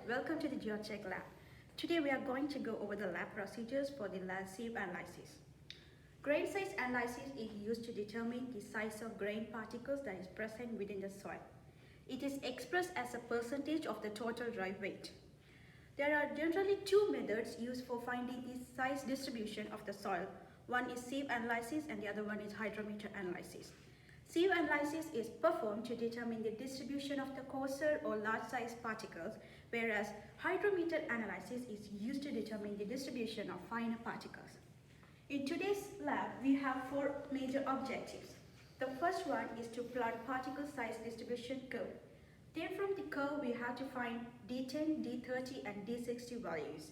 welcome to the Geotech lab. Today we are going to go over the lab procedures for the sieve analysis. Grain size analysis is used to determine the size of grain particles that is present within the soil. It is expressed as a percentage of the total dry weight. There are generally two methods used for finding the size distribution of the soil. One is sieve analysis and the other one is hydrometer analysis. Sieve analysis is performed to determine the distribution of the coarser or large size particles, whereas hydrometer analysis is used to determine the distribution of finer particles. In today's lab, we have four major objectives. The first one is to plot particle size distribution curve. Then from the curve, we have to find D10, D30 and D60 values.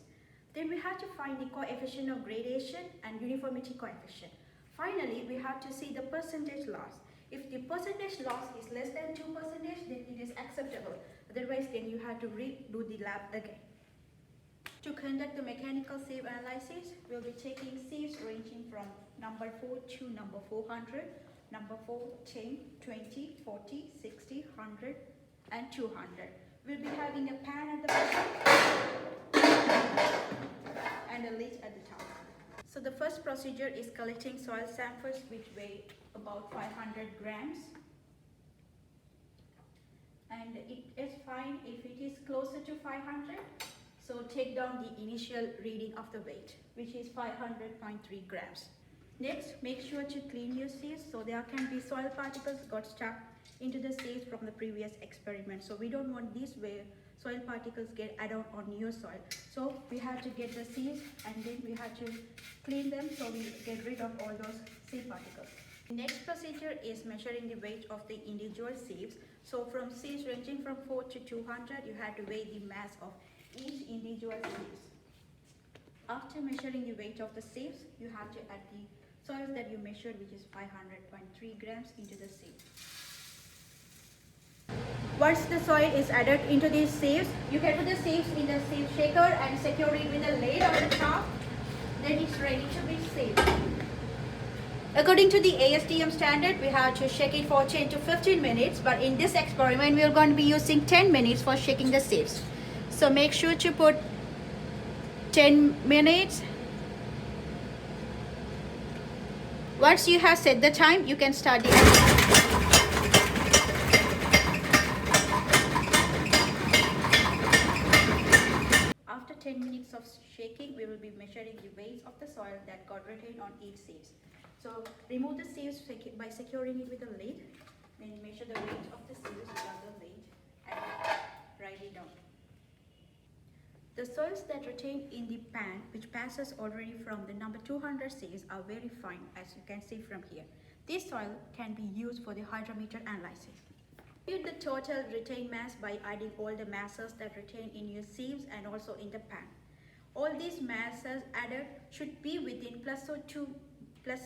Then we have to find the coefficient of gradation and uniformity coefficient. Finally, we have to see the percentage loss. If the percentage loss is less than 2%, then it is acceptable. Otherwise, then you have to redo the lab again. To conduct the mechanical sieve analysis, we'll be taking sieves ranging from number 4 to number 400, number 4, 10, 20, 40, 60, 100 and 200. We'll be having a pan at the bottom and a lid at the top. So the first procedure is collecting soil samples which weigh about 500 grams. And it is fine if it is closer to 500. So take down the initial reading of the weight, which is 500.3 grams. Next, make sure to clean your sieves so there can be soil particles got stuck into the sieves from the previous experiment. So we don't want this where soil particles get added on your soil. So we have to get the sieves and then we have to clean them so we get rid of all those sieve particles. The next procedure is measuring the weight of the individual sieves. So from sieves ranging from 4 to 200, you have to weigh the mass of each individual sieves. After measuring the weight of the sieves, you have to add the soils that you measured, which is 500.3 grams, into the sieve. Once the soil is added into these sieves, you can put the sieves in the sieve shaker and secure it with a lid on the top. Then it's ready to be sieved. According to the ASTM standard, we have to shake it for 10 to 15 minutes, but in this experiment, we are going to be using 10 minutes for shaking the sieves. So make sure to put 10 minutes. Once you have set the time, you can start the After 10 minutes of shaking, we will be measuring the weights of the soil that got retained on each sieve. So remove the sieves by securing it with a lid, then measure the weight of the sieves without the lid and write it down. The soils that retain in the pan, which passes already from the number 200 sieves, are very fine, as you can see from here. This soil can be used for the hydrometer analysis. Compute the total retained mass by adding all the masses that retain in your sieves and also in the pan. All these masses added should be within plus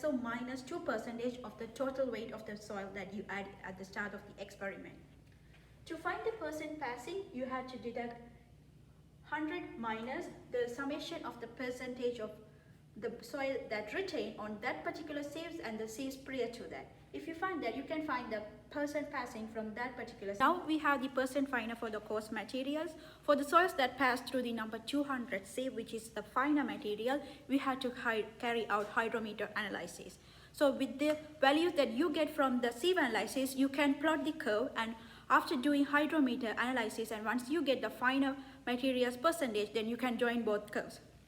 or minus 2% of the total weight of the soil that you add at the start of the experiment. To find the percent passing, you have to deduct 100 minus the summation of the percentage of the soil that retained on that particular sieves and the sieves prior to that. If you find that, you can find the percent passing from that particular sieve. Now we have the percent finer for the coarse materials. For the soils that pass through the number 200 sieve, which is the finer material, we have to carry out hydrometer analysis. So with the values that you get from the sieve analysis, you can plot the curve, and after doing hydrometer analysis and once you get the finer materials percentage, then you can join both curves.